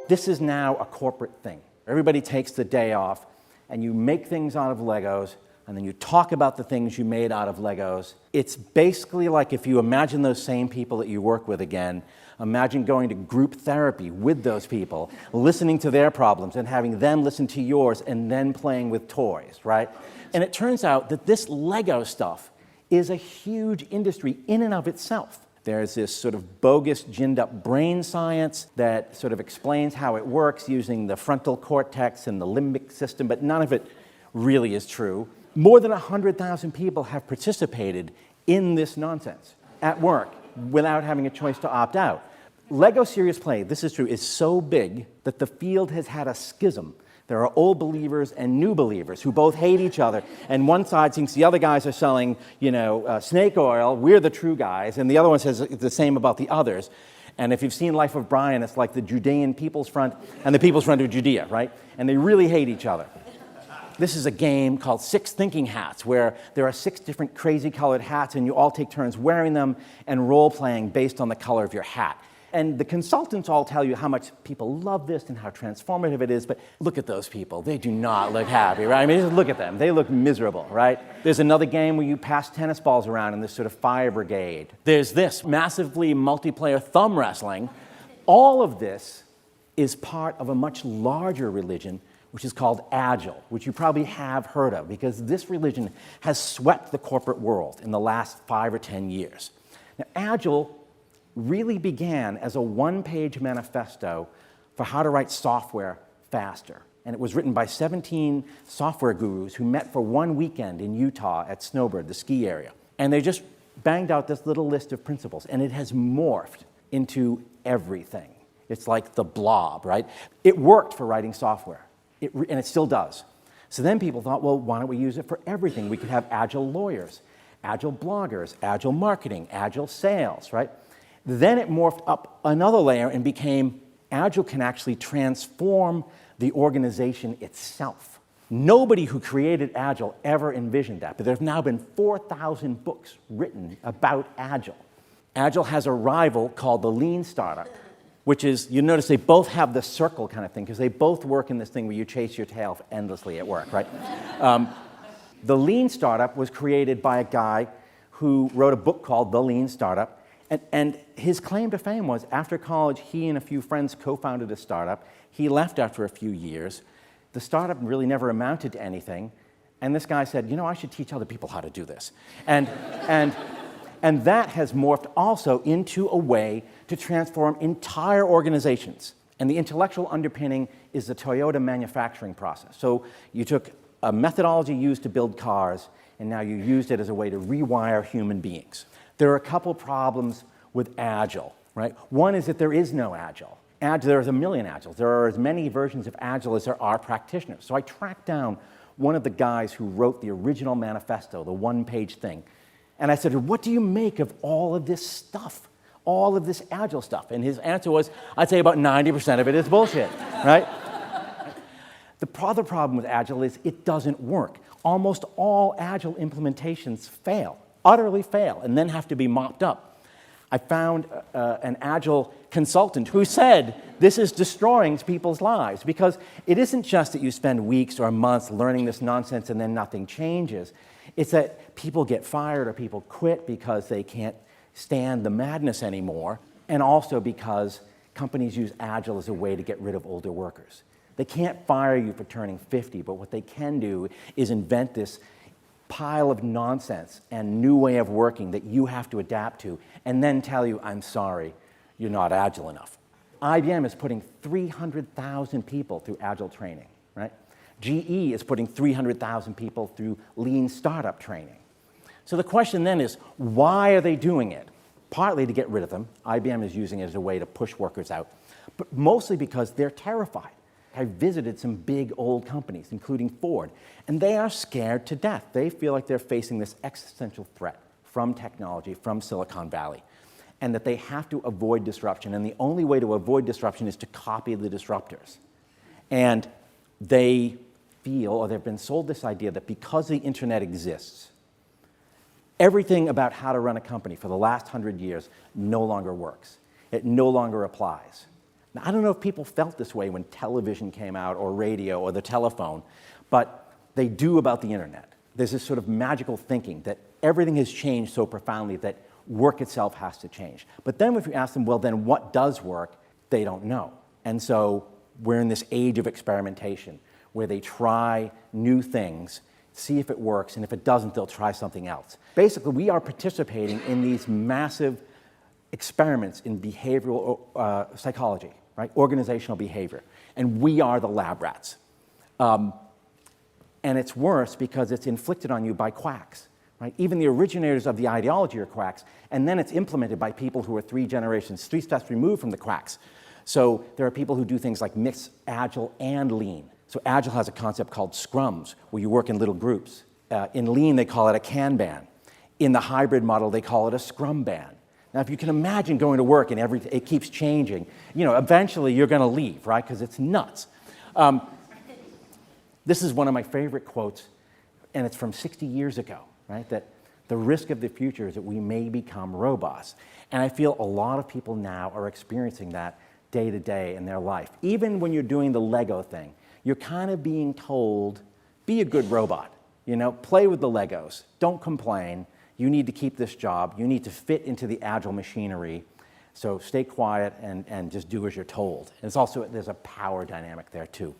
This is now a corporate thing. Everybody takes the day off, and you make things out of Legos, and then you talk about the things you made out of Legos. It's basically like if you imagine those same people that you work with again, imagine going to group therapy with those people, listening to their problems, and having them listen to yours, and then playing with toys, right? And it turns out that this Lego stuff is a huge industry in and of itself. There's this sort of bogus, ginned-up brain science that sort of explains how it works using the frontal cortex and the limbic system, but none of it really is true. More than 100,000 people have participated in this nonsense at work without having a choice to opt out. Lego serious play, this is true, is so big that the field has had a schism. There are old believers and new believers who both hate each other, and one side thinks the other guys are selling, snake oil, we're the true guys, and the other one says the same about the others. And if you've seen Life of Brian, it's like the Judean People's Front and the People's Front of Judea, right? And they really hate each other. This is a game called Six Thinking Hats, where there are 6 different crazy colored hats, and you all take turns wearing them and role-playing based on the color of your hat. And the consultants all tell you how much people love this and how transformative it is, but look at those people. They do not look happy, right? I mean, just look at them. They look miserable, right? There's another game where you pass tennis balls around in this sort of fire brigade. There's this massively multiplayer thumb wrestling. All of this is part of a much larger religion, which is called Agile, which you probably have heard of, because this religion has swept the corporate world in the last 5 or 10 years. Now, Agile really began as a one-page manifesto for how to write software faster. And it was written by 17 software gurus who met for one weekend in Utah at Snowbird, the ski area. And they just banged out this little list of principles, and it has morphed into everything. It's like the blob, right? It worked for writing software, and it still does. So then people thought, well, why don't we use it for everything? We could have Agile lawyers, Agile bloggers, Agile marketing, Agile sales, right? Then it morphed up another layer and became Agile can actually transform the organization itself. Nobody who created Agile ever envisioned that, but there have now been 4,000 books written about Agile. Agile has a rival called the Lean startup, which is, you notice they both have the circle kind of thing, because they both work in this thing where you chase your tail endlessly at work, right? The Lean startup was created by a guy who wrote a book called The Lean Startup. And his claim to fame was, after college, he and a few friends co-founded a startup. He left after a few years. The startup really never amounted to anything. And this guy said, I should teach other people how to do this. And that has morphed also into a way to transform entire organizations. And the intellectual underpinning is the Toyota manufacturing process. So you took a methodology used to build cars, and now you used it as a way to rewire human beings. There are a couple problems with Agile, right? One is that there is no Agile. There's a million Agiles. There are as many versions of Agile as there are practitioners. So I tracked down one of the guys who wrote the original manifesto, the one-page thing. And I said, what do you make of all of this stuff, all of this Agile stuff? And his answer was, I'd say about 90% of it is bullshit, right? The other problem with Agile is it doesn't work. Almost all Agile implementations fail. Utterly fail, and then have to be mopped up. I found an Agile consultant who said this is destroying people's lives, because it isn't just that you spend weeks or months learning this nonsense and then nothing changes. It's that people get fired or people quit because they can't stand the madness anymore, and also because companies use Agile as a way to get rid of older workers. They can't fire you for turning 50, but what they can do is invent this pile of nonsense and new way of working that you have to adapt to, and then tell you, I'm sorry, you're not Agile enough. IBM is putting 300,000 people through Agile training, right? GE is putting 300,000 people through Lean startup training. So the question then is, why are they doing it? Partly to get rid of them. IBM is using it as a way to push workers out, but mostly because they're terrified. I visited some big old companies, including Ford, and they are scared to death. They feel like they're facing this existential threat from technology, from Silicon Valley, and that they have to avoid disruption. And the only way to avoid disruption is to copy the disruptors. And they feel, or they've been sold this idea that because the internet exists, Everything about how to run a company for the last 100 years no longer works. It no longer applies. Now, I don't know if people felt this way when television came out or radio or the telephone, but they do about the internet. There's this sort of magical thinking that everything has changed so profoundly that work itself has to change. But then if you ask them, well, then what does work? They don't know. And so we're in this age of experimentation where they try new things, see if it works, and if it doesn't, they'll try something else. Basically, we are participating in these massive experiments in behavioral psychology, right? Organizational behavior. And we are the lab rats. And it's worse because it's inflicted on you by quacks, right? Even the originators of the ideology are quacks, and then it's implemented by people who are 3 steps removed from the quacks. So there are people who do things like mix Agile and Lean. So Agile has a concept called scrums, where you work in little groups. In Lean, they call it a Kanban. In the hybrid model, they call it a Scrumban. Now, if you can imagine going to work and it keeps changing, eventually you're going to leave, right? Because it's nuts. This is one of my favorite quotes, and it's from 60 years ago, right? That the risk of the future is that we may become robots. And I feel a lot of people now are experiencing that day to day in their life. Even when you're doing the Lego thing, you're kind of being told, be a good robot, play with the Legos, don't complain, you need to keep this job, you need to fit into the Agile machinery, so stay quiet and just do as you're told. And there's a power dynamic there too.